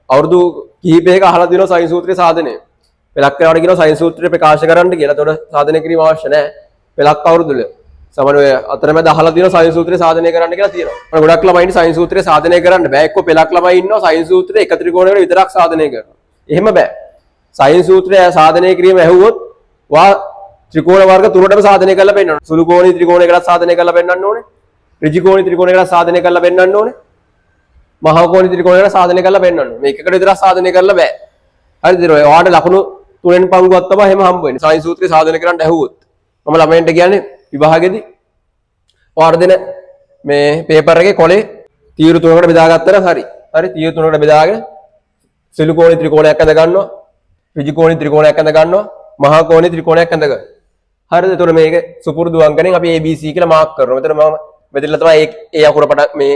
අවුරුදු කිහිපයක අහලා දිනන සයින් සූත්‍රයේ සාධනය. පෙලක් කරනකොට කියනවා සයින් සූත්‍රය ප්‍රකාශ කරන්න කියලා. ඒතකොට සාධනය කිරීම අවශ්‍ය නැහැ. පෙලක් අවුරුදුල. සමහර ඔය අතරමැද අහලා දිනන සයින් සූත්‍රයේ සාධනය කරන්න කියලා තියෙනවා. ගොඩක් ළමයින්ට සයින් සූත්‍රයේ සාධනය කරන්න බෑ. එක්ක පෙලක් ළමයි ඉන්නවා සයින් සූත්‍රයේ එක ත්‍රිකෝණයකට විතරක් සාධනය කරනවා. එහෙම බෑ. සයින් සූත්‍රය සාධනය කිරීම ඇහුවොත් වා ත්‍රිකෝණ වර්ග තුනටම සාධනය කරලා පෙන්නන්න. සුළු කෝණී ත්‍රිකෝණයකට සාධනය කරලා පෙන්නන්න ඕනේ. ඍජු කෝණී ත්‍රිකෝණයකට සාධනය කරලා පෙන්නන්න ඕනේ. මහා කෝණී ත්‍රිකෝණයකට සාධනය කරලා පෙන්නන්න ඕනේ. මේකකට විතරක් සාධනය කරලා බෑ. හරිද? ඔය ඔයාලට ලකුණු 3න් පංගුවක් තමයි එහෙම හම්බ වෙන්නේ. සයින් සූත්‍රය සාධනය කරන්න ඇහුවොත්. මම ළමයින්ට කියන්නේ විභාගෙදී ඔයාලට දෙන මේ පේපර් එකේ කොලේ තීරු තුනකට බෙදාගත්තා නම් හරි. හරි තීරු තුනකට බෙදාගෙන සුළු කෝණී ත්‍රිකෝණයක් අඳ ගන්නවා. ඍජු කෝණී ත්‍රිකෝණයක් අඳ ගන්නවා. මහා කෝණී ත්‍රිකෝණයක් අඳ ගන්නවා. හරිද? එතකොට මේක සුපුරුදු අංකණයෙන් අපි ABC කියලා මාක් කරනවා. මෙතන මම මෙතන තමයි ඒ අකුර පට මේ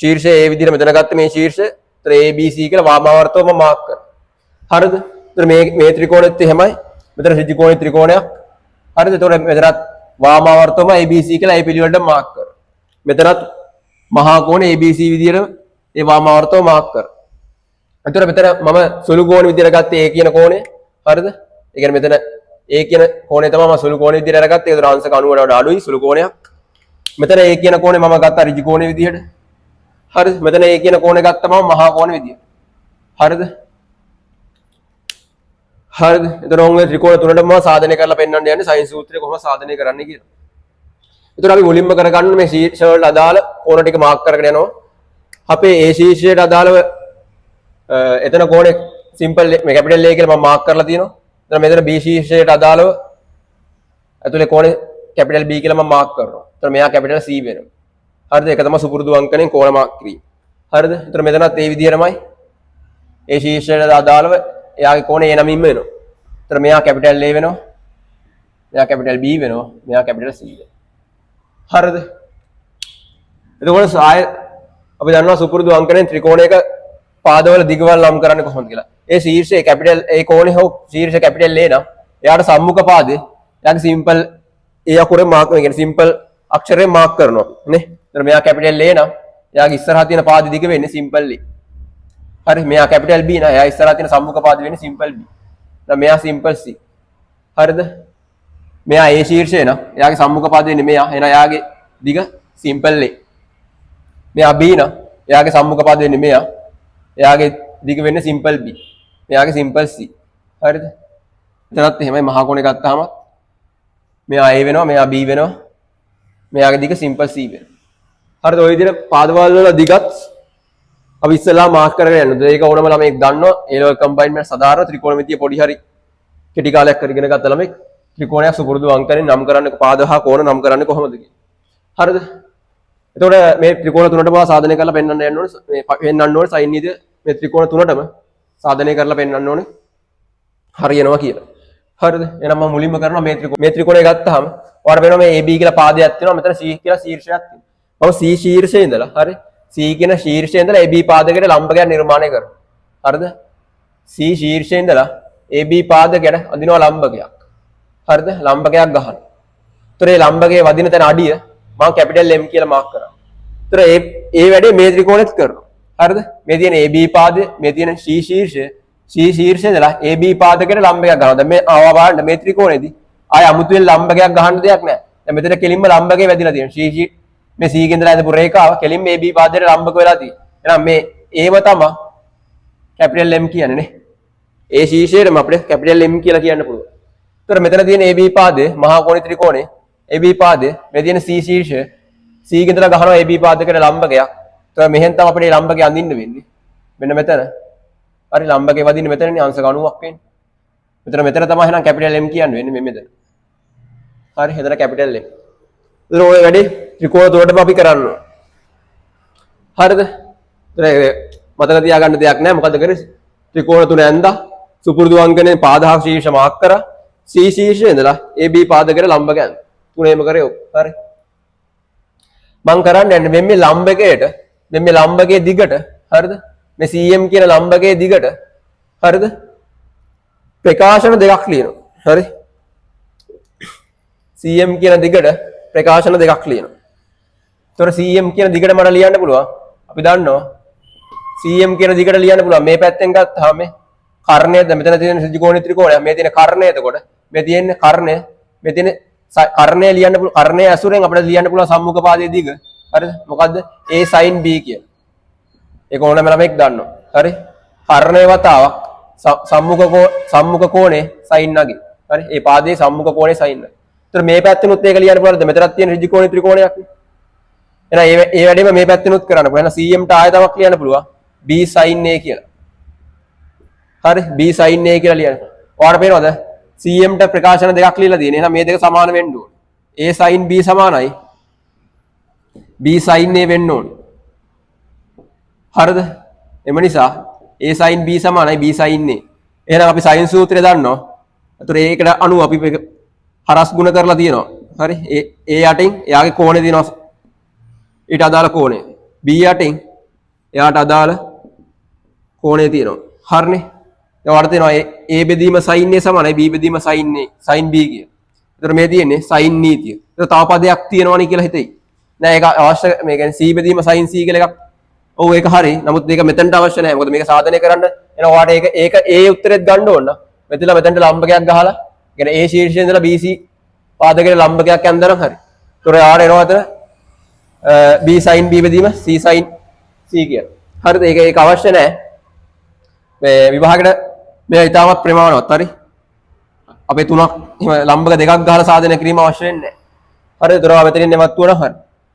ශීර්ෂය ඒ විදිහට මෙතන ගත්ත මේ ශීර්ෂය. එතන ABC කියලා වාමාවර්තව මම මාක් කරනවා. හරිද? එතන මේ ත්‍රිකෝණෙත් එහෙමයි. මෙතන ඍජු කෝණී ත්‍රිකෝණයක්. හරිද? එතකොට මෙතනත් වාමාවර්තවම ABC කියලා ඒ පිළිවෙලට මාක් කරනවා. මෙතනත් මහා කෝණේ ABC විදිහට ඒ වාමාවර්තව මාක් කරනවා. එතකොට මෙතන මම සුළු කෝණ විදිහට ගත්තේ A කියන කෝණය. හරිද? ඒ කියන්නේ මෙතන A කියන කෝණය තමයි මම සුළු කෝණ විදිහට අරගත්තේ. ඒතර අංශක 90කට වඩා අඩුයි සුළු කෝණයක්. මෙතන A කියන කෝණය මම ගත්තා ඍජු කෝණය විදිහට. හරිද? මෙතන A කියන කෝණය ගත්තා මම මහා කෝණ විදිහට. හරිද? හරිද? එතන ඔය ත්‍රිකෝණ තුනටම මම සාධනය කරලා පෙන්වන්න යන්නේ සයින් සූත්‍රය කොහොම සාධනය කරන්නේ කියලා. එතන අපි මුලින්ම කරගන්න මේ ශීර්ෂ වලට අදාළ කෝණ ටික මාක් කරගෙන යනවා. අපේ A ශීර්ෂයට අදාළව එතන කෝණේ සිම්පල් මේ කැපිටල් A කියලා මම මාක් කරලා තියෙනවා. එතන මෙතන B ශීර්ෂයට අදාළව ඇතුලේ කෝණේ කැපිටල් B කියලා මම මාක් කරනවා. එතන මෙයා කැපිටල් C වෙනවා. හරිද? ඒක තමයි සුපුරුදු අංකණයෙන් කෝණ මාක් කිරීම. හරිද? එතන මෙතනත් ඒ විදිහටමයි A ශීර්ෂයට අදාළව එයාගේ කෝණේ A නමින්ම වෙනවා. එතන මෙයා කැපිටල් A වෙනවා. මෙයා කැපිටල් B වෙනවා. මෙයා කැපිටල් C වෙනවා. හරිද? එතකොට ආය අපි දන්නවා සුපුරුදු අංකණයෙන් ත්‍රිකෝණයක පාදවල දිගවල් නම් කරන්නේ කොහොමද කියලා. ඒ ශීර්ෂයේ කැපිටල් ඒ කෝණේ හෝ ශීර්ෂ කැපිටල් A නම් එයාට සම්මුඛ පාදේ එයාගේ සිම්පල් ඒ අකුරේ මාක් කරනවා. කියන්නේ සිම්පල් අක්ෂරයෙන් මාක් කරනවා නේ. එතන මෙයා කැපිටල් A නම් එයාගේ ඉස්සරහා තියෙන පාදේ දිග වෙන්නේ සිම්පල් A. හරි මෙයා කැපිටල් B නම් එයා ඉස්සරහා තියෙන සම්මුඛ පාදේ වෙන්නේ සිම්පල් B. දැන් මෙයා සිම්පල් C. හරිද? මෙයා A ශීර්ෂය නම් එයාගේ සම්මුඛ පාදේ වෙන්නේ මෙයා. එහෙනම් එයාගේ දිග සිම්පල් A. මෙයා B නම් එයාගේ සම්මුඛ පාදේ වෙන්නේ මෙයා. එයාගේ දිග වෙන්නේ සිම්පල් B. මෙයාගේ සිම්පල් C. හරිද? එතනත් එහෙමයි මහා කෝණේ ගත්තාම මෙයා A වෙනවා, මෙයා B වෙනවා. මෙයාගේ දිග සිම්පල් C වෙනවා. හරිද? ඔය විදිහට පාදවල වල දිගත් අපි ඉස්සෙල්ලා මාක් කරගෙන යනවා. ඒක ඕනම ළමෙක් දන්නවා. A level combined maths සාධාරණ ත්‍රිකෝණමිතිය පොඩි හරි කෙටි කාලයක් කරගෙන ගත්ත ළමෙක් ත්‍රිකෝණයක් සුපුරුදු අංකයෙන් නම් කරන්නේ පාද හා කෝණ නම් කරන්නේ කොහොමද කියලා. හරිද? එතකොට මේ ත්‍රිකෝණ තුනටම සාධනය කරලා පෙන්වන්න යන්න ඕනේ. මේ පෙන්වන්න ඕනේ සයින් නීතිය මේ ත්‍රිකෝණ තුනටම සාධනය කරලා පෙන්වන්න ඕනේ. හරියනවා කියලා. හරිද? එහෙනම් මම මුලින්ම කරනවා මේ ත්‍රිකෝණය ගත්තාම ඔයාලට වෙනවා මේ AB කියලා පාදයක් තියෙනවා. මෙතන C කියලා ශීර්ෂයක් තියෙනවා. මම C ශීර්ෂයේ ඉඳලා හරි C කියන ශීර්ෂයේ ඉඳලා AB පාදයකට ලම්බකයක් නිර්මාණය කරනවා. හරිද? C ශීර්ෂයේ ඉඳලා AB පාදයකට අදිනවා ලම්බකයක්. හරිද? ලම්බකයක් ගහනවා. ඒතර මේ ලම්බකයේ වදින තැන අඩිය මම කැපිටල් M කියලා මාක් කරා. ඒතර ඒ වැඩේ මේ ත්‍රිකෝණෙත් කරනවා. හරිද? මේ තියෙන AB පාදය, මේ තියෙන C ශීර්ෂය, C ශීර්ෂයේ ඉඳලා AB පාදයකට ලම්බකයක් ගන්නවා. දැන් මේ ආවා බලන්න මේ ත්‍රිකෝණෙදී ආය අමුතුවෙන් ලම්බකයක් ගහන්න දෙයක් නැහැ. දැන් මෙතන කෙලින්ම ලම්බකේ වැදිලා තියෙනවා. මේ C කේන්දරය ඇඳපු රේඛාව කෙලින්ම AB පාදයට ලම්බක වෙලා තියෙනවා. එහෙනම් මේ ඒව තමයි කැපිටල් M කියන්නේ නේ. ඒ ශීර්ෂයටම අපිට කැපිටල් M කියලා කියන්න පුළුවන්. ඒතර මෙතන තියෙන AB පාදයේ මහා කෝණී ත්‍රිකෝණේ AB පාදයේ මේ තියෙන C ශීර්ෂය C කේන්දර ගහනවා AB පාදයකට ලම්බකයක්. ඒතර මෙහෙන් තමයි අපිට මේ ලම්බකේ අඳින්න වෙන්නේ. මෙන්න මෙතන. හරි ලම්බකේ වදින්නේ මෙතනනේ අංශක 90ක් වෙන්නේ. මෙතන තමයි එහෙනම් කැපිටල් M කියන්නේ වෙන්නේ මෙතන. හරි එතන කැපිටල් M. එතන ඔය වැඩේ ත්‍රිකෝණ තුනටම අපි කරන්නේ. හරිද? මතක තියාගන්න දෙයක් නැහැ. මොකද කරේ? ත්‍රිකෝණ තුන ඇඳා සුපුරුදු අංකනේ පාදහක් ශීර්ෂ මාක් කරා. C ශීර්ෂයේ ඉඳලා AB පාදකට ලම්බක ඇඳ. තුනේම කරේ ඔක්. හරි. මම කරන්නේ මේ ලම්බකයට මේ ලම්බකයේ දිගට හරිද? මේ CM කියන ලම්බකයේ දිගට හරිද? ප්‍රකාශන දෙකක් ලියනවා. හරි? CM කියන දිගට ප්‍රකාශන දෙකක් ලියනවා. ඒතර CM කියන දිගට මට ලියන්න පුළුවන්. අපි දන්නවා CM කියන දිගට ලියන්න පුළුවන්. මේ පැත්තෙන් ගත්තාම මේ කර්ණය මෙතන තියෙන ඍජුකෝණ ත්‍රිකෝණය. මේ තියෙන කර්ණය එතකොට. මේ තියෙන්නේ කර්ණය. මේ තියෙන කර්ණය ලියන්න පුළුවන්. කර්ණය ඇසුරෙන් අපිට ලියන්න පුළුවන් සම්මුඛ පාදයේ දිග. හරිද? මොකද්ද? A sin B කියලා. ඒක ඕනම ළමෙක් දන්නවා. හරි? කර්ණය වතාවක් සම්මුඛ කෝණේ sin නගේ. හරි? ඒ පාදයේ සම්මුඛ කෝණේ sin නගේ. ඒතර මේ පැත්තෙනුත් ඒක ලියන්න පුළුවන්ද? මෙතනත් තියෙන ඍජුකෝණ ත්‍රිකෝණයක් නේ. එහෙනම් ඒ වැඩේම මේ පැත්තෙනුත් කරන්න පුළුවන්. එහෙනම් CM ට ආයතමක් ලියන්න පුළුවන්. B sin A කියලා. හරි? B sin A කියලා ලියන්න. ඔයාලට පේනවද? CM ට ප්‍රකාශන දෙකක් ලියලා තියෙනවා. එහෙනම් මේ දෙක සමාන වෙන්න ඕනේ. A sin B සමානයි B sin A වෙන්න ඕනේ. හරිද? එම නිසා A sin B සමානයි B sin A. එහෙනම් අපි sin සූත්‍රය දන්නවා. ඒතර ඒකට අනුව අපි හරස් ගුණ කරලා තියෙනවා. හරි? A යටින් එයාගේ කෝණය දිනනවා. ඊට අදාළ කෝණය. B යටින් එයාට අදාළ කෝණය තියෙනවා. හරිනේ? දැන් වඩ තියෙනවා A බෙදීම sin A සමානයි B බෙදීම sin A sin B කිය. ඒතර මේ තියෙන්නේ sin නීතිය. ඒතර තව පදයක් තියෙනවනේ කියලා හිතෙයි. නෑ ඒක අවශ්‍ය මේ කියන්නේ C බෙදීම sin C කියලා එකක්. ඔව් ඒක හරි. නමුත් මේක මෙතනට අවශ්‍ය නැහැ. මොකද මේක සාධනය කරන්න එන ඔයාට ඒක A උත්තරෙත් ගන්න ඕන. මෙතනලා මෙතනට ලම්බකයක් ගහලා කියන්නේ A ශීර්ෂයේ ඉඳලා BC පාදකයට ලම්බකයක් ඇන්දනම් හරි. ඒතර යාර එනවා අතන B sin B බෙදීම C sin C කියලා. හරිද? ඒක අවශ්‍ය නැහැ. මේ විභාගෙට මේ ඊටමත් ප්‍රමාණවත් හරි. අපේ තුනක් එහෙම ලම්බක දෙකක් ගහලා සාධනය කිරීම අවශ්‍ය වෙන්නේ නැහැ. හරිද? ඒතර මෙතනින් එමත් වුණා හරි.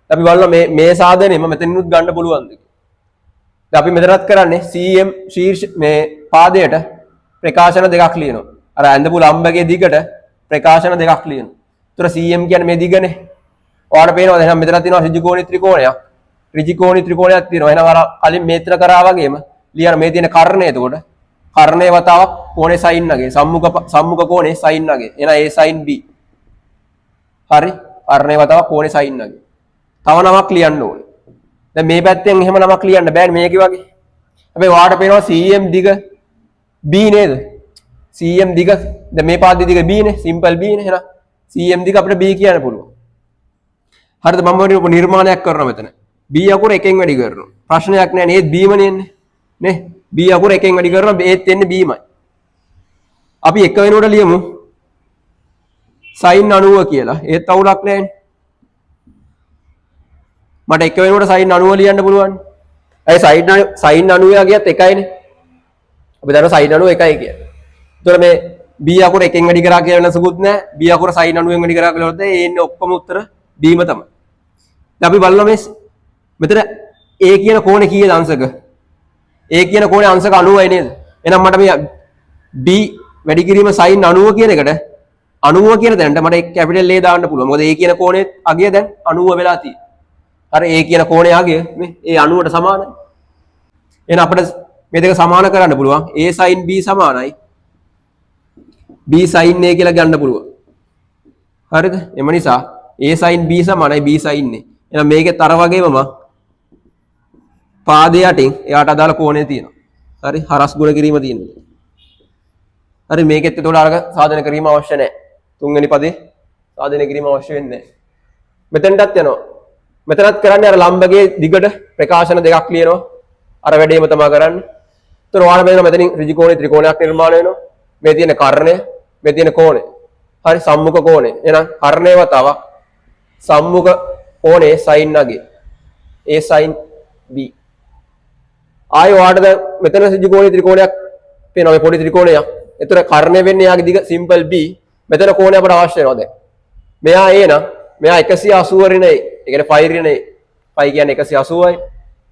අපි බලනවා මේ සාධනෙම මෙතනිනුත් ගන්න පුළුවන්ද කියලා. දැන් අපි මෙතනත් කරන්නේ CM ශීර්ෂ මේ පාදයට ප්‍රකාශන දෙකක් ලියනවා. අර ඇඳපු ලම්බකයේ දිගට ප්‍රකාශන දෙකක් ලියනවා. ඒතර CM කියන්නේ මේ දිගනේ. ඔයාලට පේනවද? එහෙනම් මෙතන තියෙනවා ඍජුකෝණී ත්‍රිකෝණයක්. ඍජුකෝණී ත්‍රිකෝණයක් තියෙනවා. එහෙනම් අර කලින් මේත්‍ර කරා වගේම ලියන මේ තියෙන කර්ණය එතකොට කර්ණයේ වතාවක් කෝණේ sin නගේ සම්මුඛ කෝණේ sin නගේ. එහෙනම් A sin B. හරි? කර්ණයේ වතාවක් කෝණේ sin නගේ. තව නමක් ලියන්න ඕනේ. දැන් මේ පැත්තෙන් එහෙම නමක් ලියන්න බෑනේ මේකේ වගේ. හැබැයි ඔයාලට පේනවා CM දිග B නේද? CM දිග දැන් මේ පාදයේ දිග B නේ. සිම්පල් B නේ. එහෙනම් CM දිග අපිට B කියන්න පුළුවන්. හරිද? මම නිර්මාණයක් කරනවා මෙතන. B අකුර එකෙන් වැඩි කරනවා. ප්‍රශ්නයක් නෑ නේද? B මනේ එන්නේ. නේ? B අකුර එකෙන් වැඩි කරනවා ඒත් එන්නේ B මයි. අපි එක වෙනකොට ලියමු sin 90 කියලා. ඒත් අවුලක් නෑනේ. මට එක වෙනකොට sin 90 ලියන්න පුළුවන්. ඇයි sin 90 ගියත් එකයිනේ. අපි දන්නවා sin 90 එකයි කියලා. ඒතකොට මේ B අකුර එකෙන් වැඩි කරා කියලා වෙනසකුත් නැහැ. B අකුර sin 90 වැඩි කරා කියලා ඒ එන්නේ ඔක්කොම උත්තර B ම තමයි. දැන් අපි බලනවා මේ මෙතන A කියන කෝණේ කීයද අංශක? A කියන කෝණේ අංශක 90යි නේද? එහෙනම් මට මේ B වැඩි කිරීම sin 90 කියන එකට 90 කියන තැනට මට කැපිටල් A දාන්න පුළුවන්. මොකද A කියන කෝණේ අගය දැන් 90 වෙලා තියෙන්නේ. හරි A කියන කෝණේ අගය මේ ඒ 90ට සමානයි. එහෙනම් අපිට මේ දෙක සමාන කරන්න පුළුවන්. A sin B සමානයි B sin A කියලා ගන්න පුළුවන්. හරිද? එම නිසා A sin B සමානයි B sin A. එහෙනම් මේකෙත් අර වගේම පාදයේ යටින් එයාට අදාළ කෝණය තියෙනවා. හරි? හරස් ගුණ කිරීම තියෙනවා. හරි මේකෙත් ඒතකොට අරක සාධනය කිරීම අවශ්‍ය නැහැ. තුන්වෙනි පදේ සාධනය කිරීම අවශ්‍ය වෙන්නේ නැහැ. මෙතෙන්ටත් යනවා. මෙතනත් කරන්නේ අර ලම්බකයේ දිගට ප්‍රකාශන දෙකක් ලියනවා. අර වැඩේම තමයි කරන්නේ. ඒතර ඔයාලා බලනවා මෙතනින් ඍජුකෝණී ත්‍රිකෝණයක් නිර්මාණය වෙනවා. මේ තියෙන කර්ණය, මේ තියෙන කෝණය. හරි සම්මුඛ කෝණය. එහෙනම් කර්ණය වතාවක් සම්මුඛ කෝණේ sin නගේ. A sin B. ආයෙ ඔයාලට දැන් මෙතන ඍජුකෝණී ත්‍රිකෝණයක් පේනවා. මේ පොඩි ත්‍රිකෝණයක්. ඒතර කර්ණය වෙන්නේ යාගේ දිග සිම්පල් B. මෙතන කෝණය අපට අවශ්‍ය වෙනවා දැන්. මෙයා A නම් මෙයා 180 ඍණ A. ඒ කියන්නේ phi ඍණ A. phi කියන්නේ 180යි.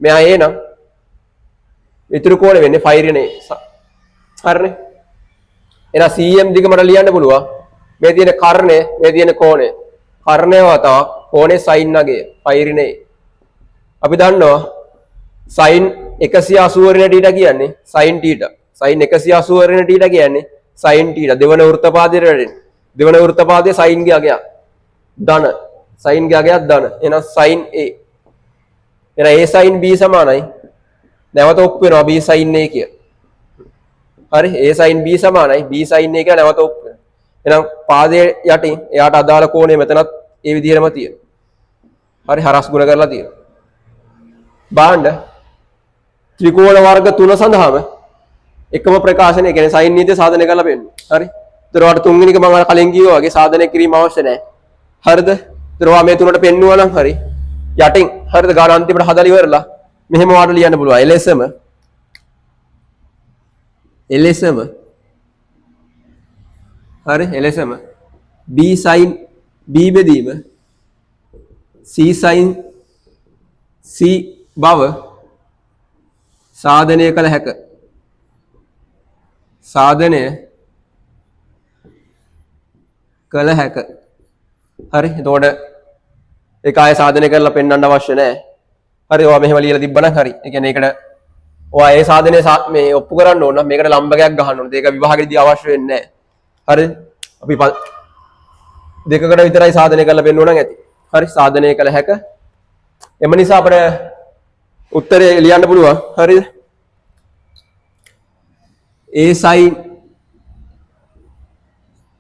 මෙයා A නම් ඉතුරු කෝණය වෙන්නේ phi ඍණ A. හරිනේ? එහෙනම් CM දිග මට ලියන්න පුළුවන්. මේ තියෙන කර්ණය, මේ තියෙන කෝණය. කර්ණය වතාවක් කෝණේ sin නගේ phi ඍණ A. අපි දන්නවා sin 180 ඍණ θ කියන්නේ sin θ. sin 180 ඍණ θ කියන්නේ sin θ. දෙවන වෘත්තපාදයට වැඩෙන. දෙවන වෘත්තපාදයේ sin ගේ අගයක් ධන. sin ගේ අගයක් ධන. එහෙනම් sin A. එහෙනම් A sin B සමානයි. නැවත ඔප්පු වෙනවා B sin A කිය. හරි A sin B සමානයි B sin A කියලා නැවත ඔප්පු වෙනවා. එහෙනම් පාදයේ යටින් එයාට අදාළ කෝණය මෙතනත් ඒ විදිහටම තියෙනවා. හරි හරස් ගුණ කරලා තියෙනවා. බාණ්ඩ ත්‍රිකෝණ වර්ග 3 සඳහාම එකම ප්‍රකාශනය කියන්නේ සයින් නීතිය සාධනය කරලා පෙන්නනවා. හරි. ඒතර ඔයාලට තුන්වෙනි එක මම අර කලින් කිව්වා වගේ සාධනය කිරීම අවශ්‍ය නැහැ. හරිද? ඒතර ඔයා මේ තුනට පෙන්නුවා නම් හරි. යටින් හරිද ගාන අන්තිමට හදලා ඉවරලා මෙහෙම වාට ලියන්න පුළුවන්. එලෙසම හරි එලෙසම b sin b බෙදීම c sin c බව සාධනය කළ හැක. සාධනය කළ හැක. හරි. එතකොට ඒක ආයෙ සාධනය කරලා පෙන්වන්න අවශ්‍ය නැහැ. හරි. ඔයා මෙහෙම ලියලා තිබ්බනම් හරි. ඒ කියන්නේ ඒකට ඔයා ඒ සාධනය මේ ඔප්පු කරන්න ඕන නම් මේකට ලම්බකයක් ගහන්න ඕන. ඒක විභාගෙදී අවශ්‍ය වෙන්නේ නැහැ. හරි. අපි දෙකකට විතරයි සාධනය කරලා පෙන්වන්න නම් ඇති. හරි. සාධනය කළ හැක. එම නිසා අපිට උත්තරේ ලියන්න පුළුවන්. හරිද? a sin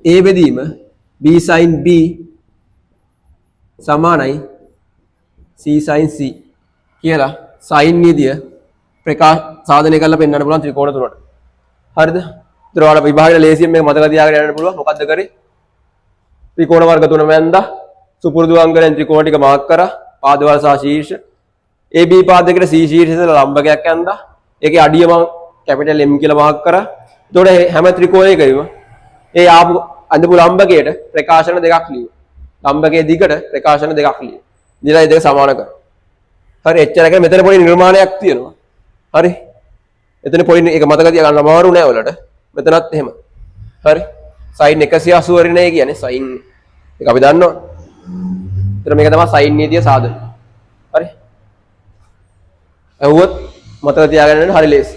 a බෙදීම b sin b සමානයි c sin c කියලා sin නීතිය සාධනය කරලා පෙන්වන්න පුළුවන් ත්‍රිකෝණ තුනට. හරිද? ඒතර ඔයාලා විභාගයේ ලේසියෙන් මේක මතක තියාගෙන යන්න පුළුවන්. මොකද්ද කරේ? ත්‍රිකෝණ වර්ග තුන මැන්දා සුපුරුදු අංගයෙන් ත්‍රිකෝණ ටික මාර්ක් කරා. පාදවල සහ ශීර්ෂ AB පාදයකට C ශීර්ෂයට ලම්බකයක් ඇඳා. ඒකේ අඩිය මම කැපිටල් M කියලා මාර්ක් කරා. එතකොට හැම ත්‍රිකෝණයකම ඒ ආපු අඳපු ලම්බකයට ප්‍රකාශන දෙකක් ලියුවා. ලම්බකයේ දිගට ප්‍රකාශන දෙකක් ලියුවා. ඉතින් ඒ දෙක සමාන කරා. හරි එච්චරක මෙතන පොඩි නිර්මාණයක් තියෙනවා. හරි. එතන පොඩි ඒක මතක තියාගන්න අමාරු නෑ වලට. මෙතනත් එහෙම. හරි. sin 180 රිනේ කියන්නේ sin ඒක අපි දන්නවා. ඒතර මේක තමයි sin නීතිය සාධනය. හරි. ඇහුවොත් මතක තියාගන්න හරි ලේසි.